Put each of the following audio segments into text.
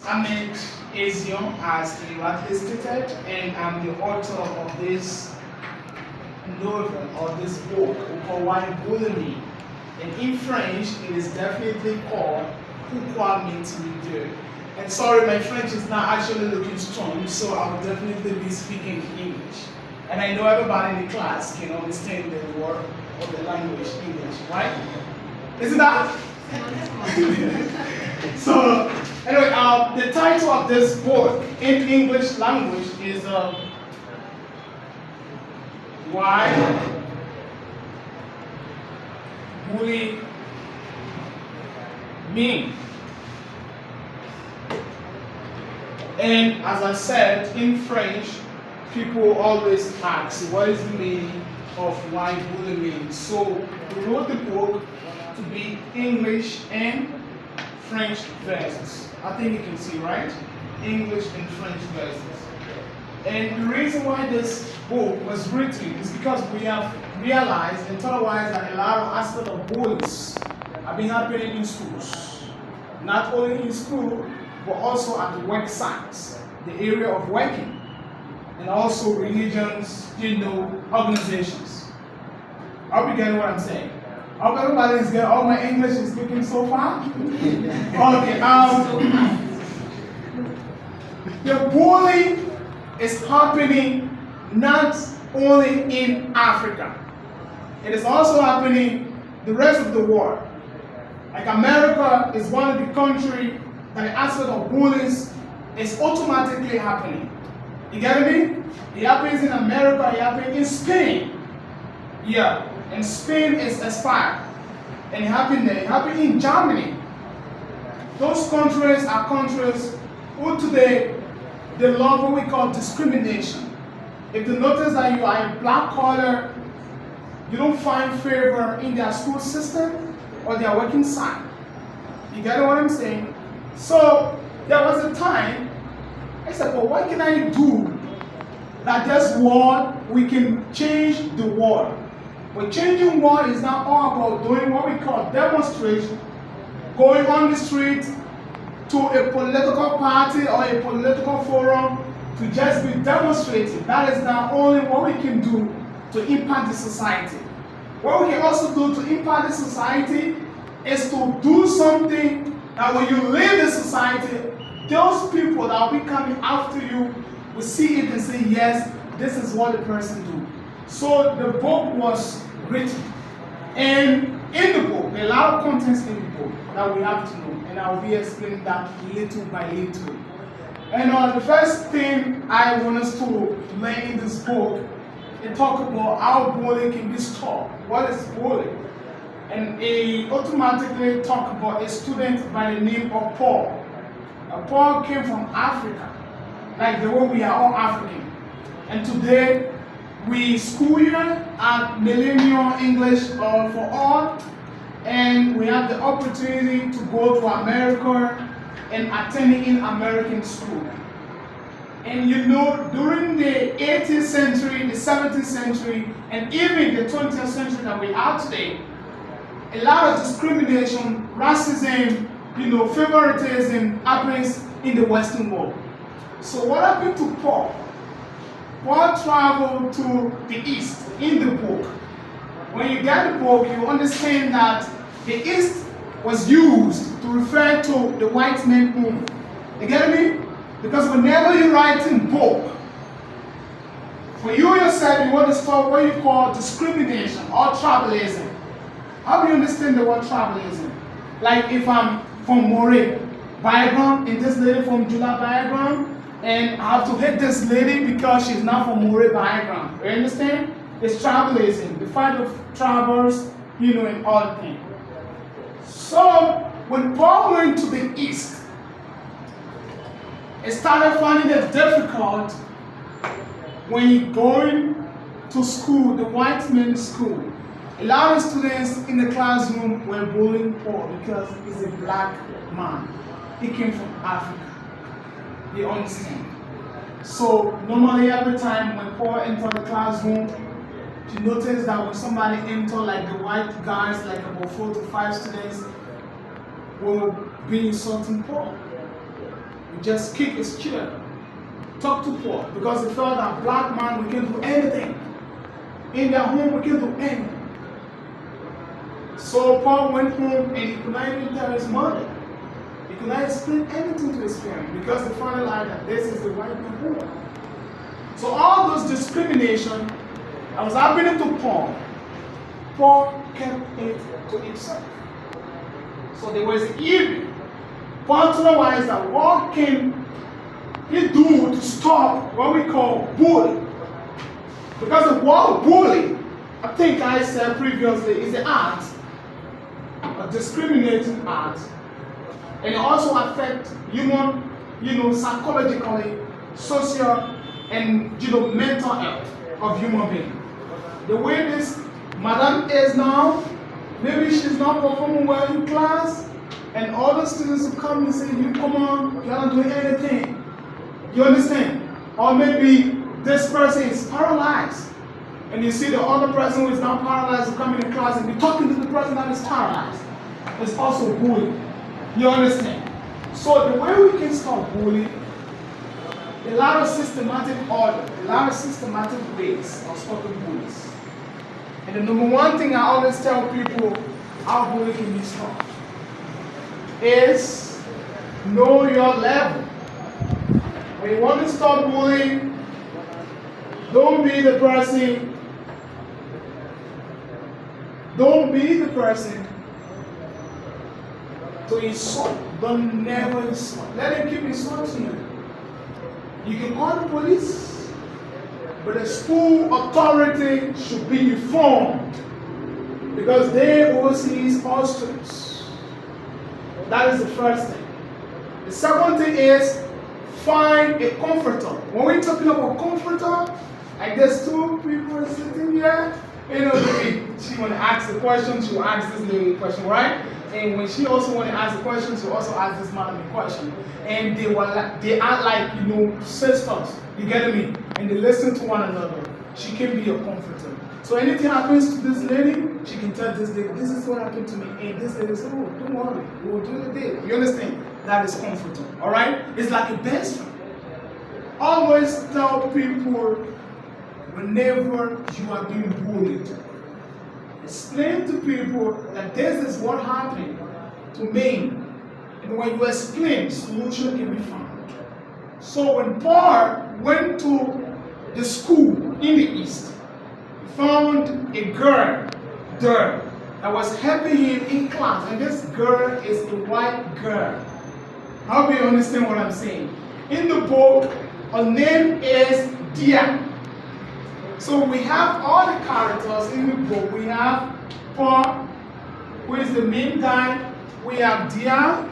Hammed A Zeon, as he rightly stated, and I'm the author of this novel or this book, Pourquoi bullying. And in French, it is definitely called Pourquoi maltreated. And sorry, my French is not actually looking strong, so I will definitely be speaking English. And I know everybody in the class can understand the word or the language English, right? Isn't that? So, anyway, the title of this book in English language is Why Bully Me. And as I said, in French, people always ask, what is the meaning of why bully me? So we wrote the book to be English and French versions. I think you can see, right? English and French versions. And the reason why this book was written is because we have realized and realized that a lot of aspects of bullies have been happening in schools. Not only in school, but also at the work sites, the area of working, and also religions, organizations. I hope you get what I'm saying. I hope everybody is getting, all my English is speaking so far. Okay, the bullying is happening not only in Africa. It is also happening the rest of the world. Like America is one of the countries that the aspect of bullies is automatically happening. You get me? It happens in America, it happens in Spain. Yeah, and Spain is expired. And it happened there, it happened in Germany. Those countries are countries who today they love what we call discrimination. If you notice that you are a black color, you don't find favor in their school system or their working site. You get what I'm saying? So there was a time I said, well, what can I do that this world, we can change the world? But changing world is not all about doing what we call demonstration, going on the street to a political party or a political forum to just be demonstrating. That is not only what we can do to impact the society. What we can also do to impact the society is to do something that when you leave the society, those people that will be coming after you will see it and say, yes, this is what the person do. So the book was written. And in the book, there are a lot of contents in the book that we have to know. And I will be explaining that little by little. And the first thing I want us to learn in this book is talk about how bullying can be stopped. What is bullying? And he automatically talk about a student by the name of Paul. Paul came from Africa, like the way we are all African. And today, we school here at Millennium English for All, and we have the opportunity to go to America and attend in American school. And during the 18th century, the 17th century, and even the 20th century that we are today, a lot of discrimination, racism, favoritism happens in the Western world. So what happened to Paul? Paul traveled to the East in the book. When you get the book, you understand that the East was used to refer to the white man home. You get me? Because whenever you write in book, for you yourself, you want to stop what you call discrimination or tribalism. How do you understand the word tribalism? Like if I'm from Moray background and this lady from Jula background, and I have to hit this lady because she's not from Moray background. You understand? It's tribalism, the fight of tribals, and all things. So when Paul went to the East, it started finding it difficult when you're going to school, the white men's school. A lot of students in the classroom were bullying Paul because he's a black man. He came from Africa. You understand? So normally every time when Paul entered the classroom, you notice that when somebody enter, like the white guys, like about 4 to 5 students, will be insulting Paul. We just kick his children, talk to Paul, because they felt that black man, we can do anything. In their home, we can do anything. So Paul went home and he could not even tell his mother. He could not explain anything to his parents because they found out that this is the white man home. So all those discrimination that was happening to Paul, Paul kept it to himself. So there was an evening. Paul realized that what can he do to stop what we call bullying? Because the word bullying, I think I said previously, is an act, a discriminating act, and it also affects human, psychologically, social, and mental health of human beings. The way this madam is now, maybe she's not performing well in class, and all the students will come and say, you come on, you're not doing anything. You understand? Or maybe this person is paralyzed, and you see the other person who is not paralyzed will come in the class and be talking to the person that is paralyzed. It's also bullying. You understand? So the way we can stop bullying, a lot of systematic order, a lot of systematic ways of stopping bullies. And the number one thing I always tell people how bullying can be stopped is know your level. When you want to stop bullying, don't be the person to insult. Don't never insult. Let him keep insulting you. You can call the police, but the school authority should be informed because they oversee all students. That is the first thing. The second thing is find a comforter. When we're talking about comforter, I guess two people are sitting here. Maybe she want to ask the question, she will ask this lady a question, right? And when she also want to ask a question, she also ask this man a question. And they are like, sisters, you get me? And they listen to one another. She can be a comforter. So anything happens to this lady, she can tell this lady, this is what happened to me. And this lady says, oh, don't worry, we will do the day. You understand? That is comforting, all right? It's like a best friend. Always tell people whenever you are being bullied, explain to people that this is what happened to me. And when you explain, solution can be found. So when Paul went to the school in the East, he found a girl there that was helping him in class. And this girl is a white girl. I hope you understand what I'm saying. In the book, her name is Dia. So we have all the characters in the book. We have Paul, who is the main guy. We have Dia.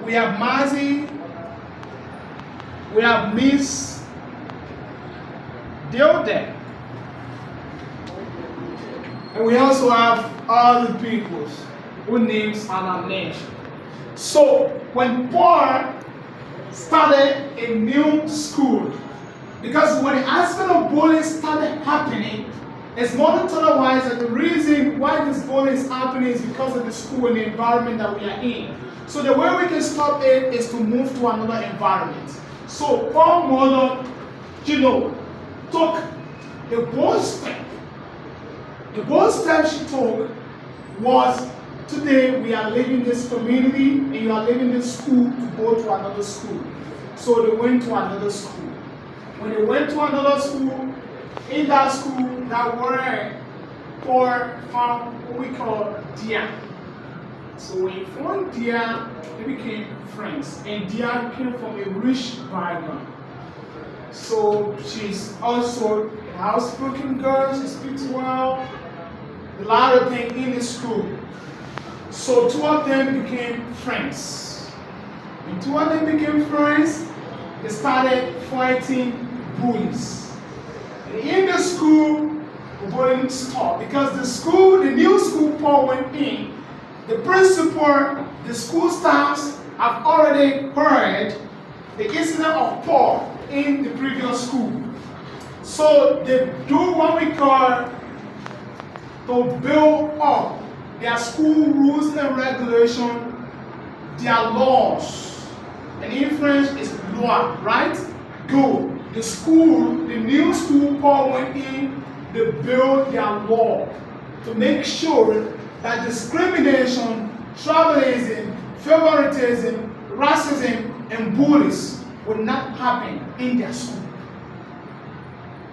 We have Mazi. We have Miss Deode. And we also have other people whose names are not mentioned. So when Paul started a new school, because when the aspect of bullying started happening, it's more than otherwise that the reason why this bullying is happening is because of the school and the environment that we are in. So the way we can stop it is to move to another environment. So Paul's mother, took a bold step. The bold step she took was, today we are leaving this community and you are leaving this school to go to another school. So they went to another school. When they went to another school, in that school, that were Paul found what we call Dia. So when he found Dia, they became friends. And Dia came from a rich background. So she's also a house-spoken girl, she speaks well, a lot of things in the school. So two of them became friends. When two of them became friends, they started fighting bullies. And in the school, the bullying stopped because the new school Paul went in, the principal, the school staffs have already heard the incident of Paul in the previous school. So they do what we call to build up their school rules and regulation, their laws. And in French is loi, right? Good. The school, the new school Paul went in, they built their law to make sure that discrimination, tribalism, favoritism, racism, and bullies would not happen in their school.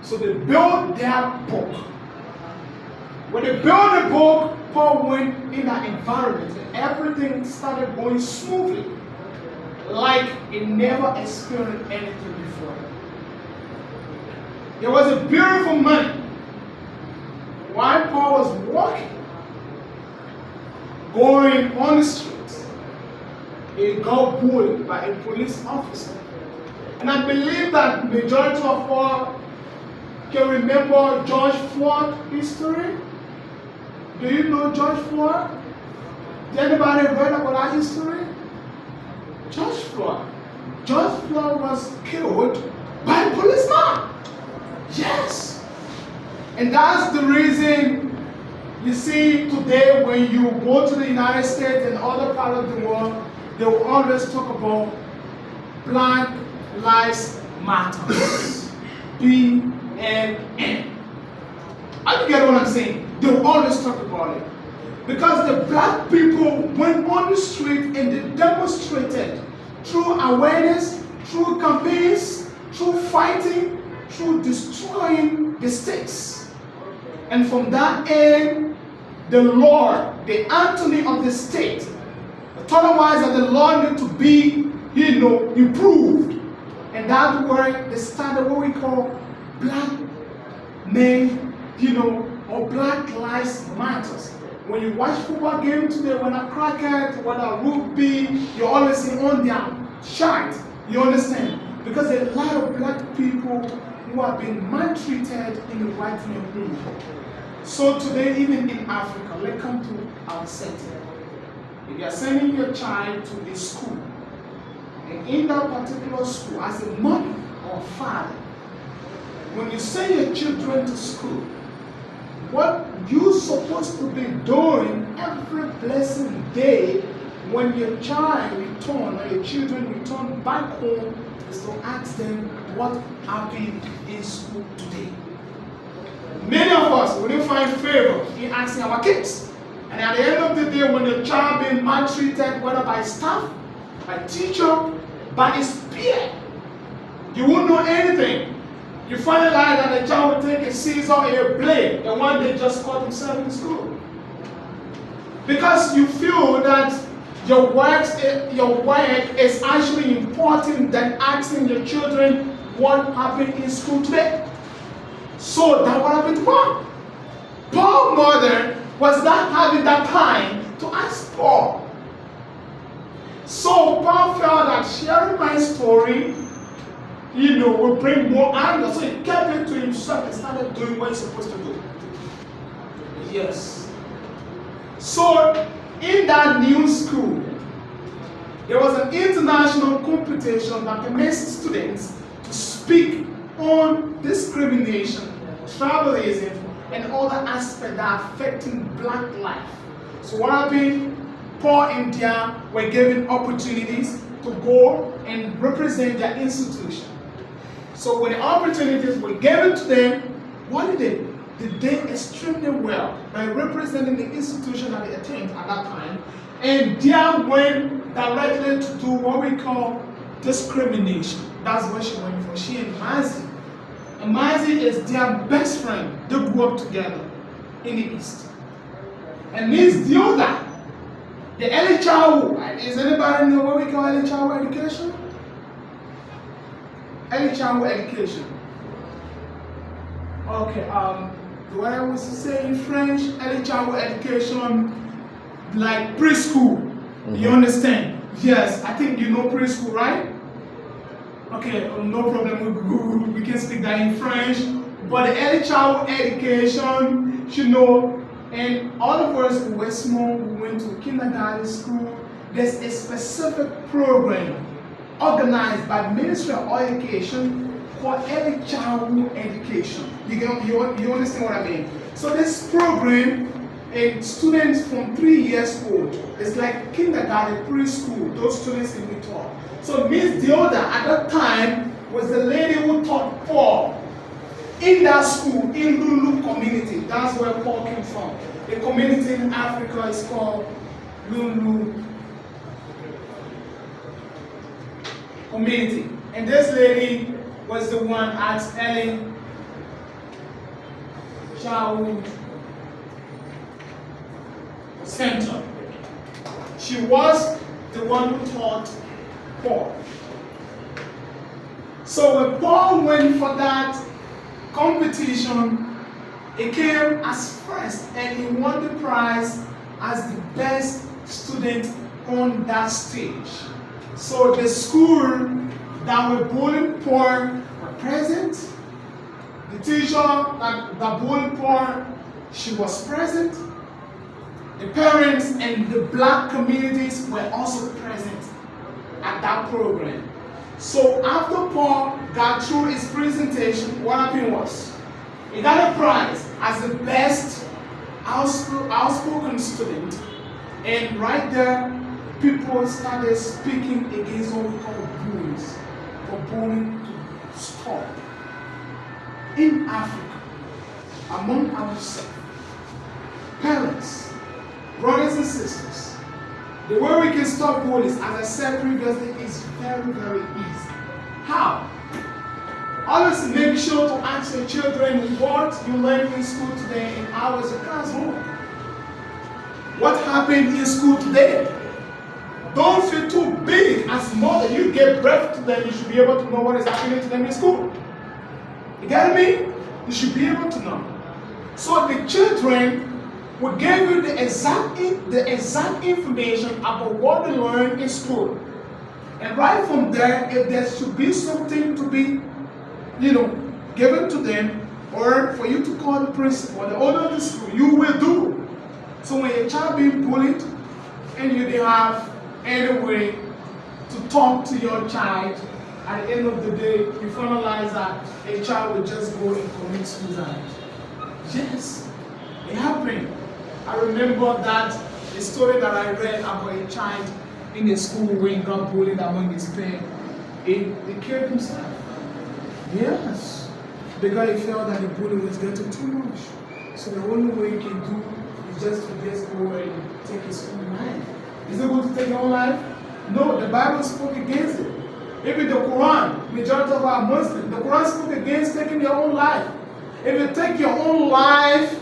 So they built their book. When they built the book, Paul went in that environment and everything started going smoothly, like he never experienced anything before. There was a beautiful man. While Paul was walking, going on the streets, he got bullied by a police officer. And I believe that majority of us can remember George Floyd history. Do you know George Floyd? Did anybody read about that history? George Floyd. George Floyd was killed by a policeman. Yes. And that's the reason you see today when you go to the United States and other parts of the world, they will always talk about Black Lives Matter. BLM. I get what I'm saying. They will always talk about it. Because the black people went on the street and they demonstrated through awareness, through campaigns, through fighting, through destroying the states. And from that end, the Lord, the Anthony of the state, otherwise that the Lord need to be, improved. And that's where they started what we call black men, or Black Lives Matters. When you watch football game today, when a cricket, when a rugby, you always see on their shirt. You understand? Because there are a lot of black people who have been maltreated in the white community. So today, even in Africa, let's come to our setting. If you are sending your child to a school, and in that particular school, as a mother or father, when you send your children to school, what you're supposed to be doing every blessed day when your child return or your children return back home is to ask them what happened in school today. Many of us will find favor in asking our kids. And at the end of the day, when the child being maltreated, whether by staff, by teacher, by his peer, you won't know anything. You find it like that the child will take a scissor or a blade, the one they just caught himself in school. Because you feel that your work is actually important than asking your children what happened in school today. So that what happened to Paul. Paul's mother was not having that time to ask Paul. So Paul felt that sharing my story will bring more anger. So he kept it to himself and started doing what he's supposed to do. Yes. So in that new school, there was an international competition that permits students to speak on discrimination, tribalism, and other aspects that are affecting black life. So what happened? Paul and Dia were given opportunities to go and represent their institution. So when the opportunities were given to them, what did they do? They did extremely well by representing the institution that they attained at that time. And Dia went directly to do what we call discrimination. That's what she went for. She and Mazi. And Mazi is their best friend. They grew up together in the East. And Miss Dioda, the early childhood, is anybody know what we call early childhood education? Early childhood education. Okay, the way I was to say in French, early childhood education, like preschool. Mm-hmm. You understand? Yes, I think you know preschool, right? Okay, no problem. We can speak that in French. But the early childhood education, and all of us who were small, we went to kindergarten school. There's a specific program organized by Ministry of Education called early childhood education. You understand what I mean? So this program, and students from 3 years old, it's like kindergarten, preschool, those students can be taught. So Miss Deoda at that time was the lady who taught Paul in that school, in Lulu community. That's where Paul came from. The community in Africa is called Lulu community. And this lady was the one at early childhood center. She was the one who taught Paul. So when Paul went for that competition, he came as first and he won the prize as the best student on that stage. So the school that were bullying Paul were present. The teacher that bullied Paul, she was present. The parents and the black communities were also present at that program. So after Paul got through his presentation, what happened was, he got a prize as the best outspoken student. And right there, people started speaking against what we call bullies, for bullying to stop. In Africa, among ourselves, parents, brothers and sisters, the way we can stop bullies, as I said previously, is very, very easy. How? Always make sure to ask your children what you learned in school today and how was the classroom. What happened in school today? Don't feel too big. As mother, you give birth to them, you should be able to know what is happening to them in school. You get me? You should be able to know. So the children will give you the exact information about what they learned in school. And right from there, if there should be something to be, given to them, or for you to call the principal, the owner of the school, you will do. So when your child being bullied, and you didn't have any way to talk to your child, at the end of the day, you finalize that a child will just go and commit suicide. Yes, it happened. I remember that a story that I read about a child in a school when he got bullied among his peers. He killed himself. Yes, because he felt that the bully was getting too much. So the only way he can do is just to go and take his own life. Is it good to take your own life? No, the Bible spoke against it. Even the Quran, majority of our Muslims, the Quran spoke against taking your own life. If you take your own life,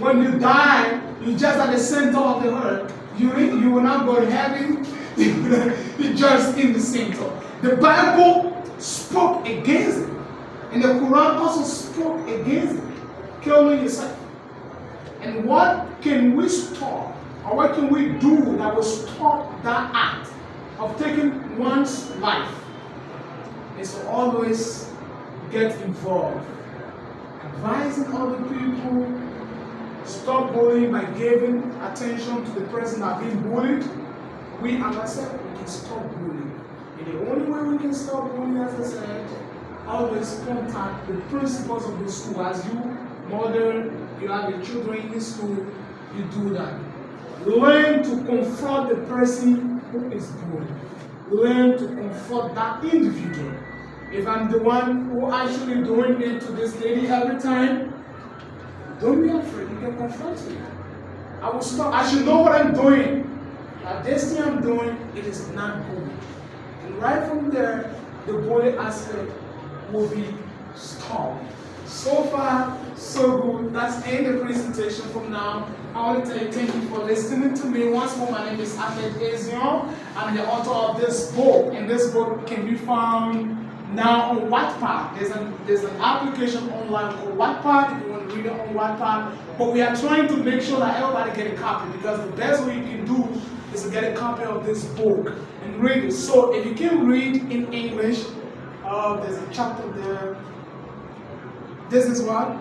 when you die, you're just at the center of the earth. You will not go to heaven. You're just in the center. The Bible spoke against it. And the Quran also spoke against it. Killing yourself. And what can we stop? Or what can we do that will stop that act of taking one's life? Is to always get involved. Advising other people, stop bullying by giving attention to the person that being bullied. We, as I said, we can stop bullying. And the only way we can stop bullying, as I said, always contact the principals of the school. As you, mother, you have your children in the school, you do that. Learn to confront the person who is bullied. Learn to confront that individual. If I'm the one who actually doing it to this lady every time, don't be afraid, you can confront me. I will stop. I should know what I'm doing. This thing I'm doing, it is not good. And right from there, the bully aspect will be stopped. So far, so good. That's the end of the presentation from now. I want to tell you thank you for listening to me. Once more, my name is Hammed A Zeon. I'm the author of this book, and this book can be found now on Wattpad. There's an application online called Wattpad if you want to read it on Wattpad. But we are trying to make sure that everybody get a copy, because the best way you can do is to get a copy of this book and read it. So if you can read in English, there's a chapter there. This is what?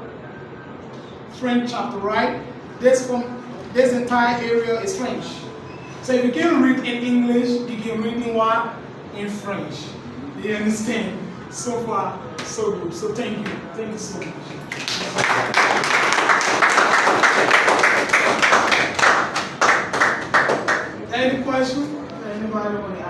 French chapter, right? This entire area is French. So if you can read in English, you can read in what? In French. You understand? So far, so good. So thank you. Thank you so much. Any questions? Anybody want to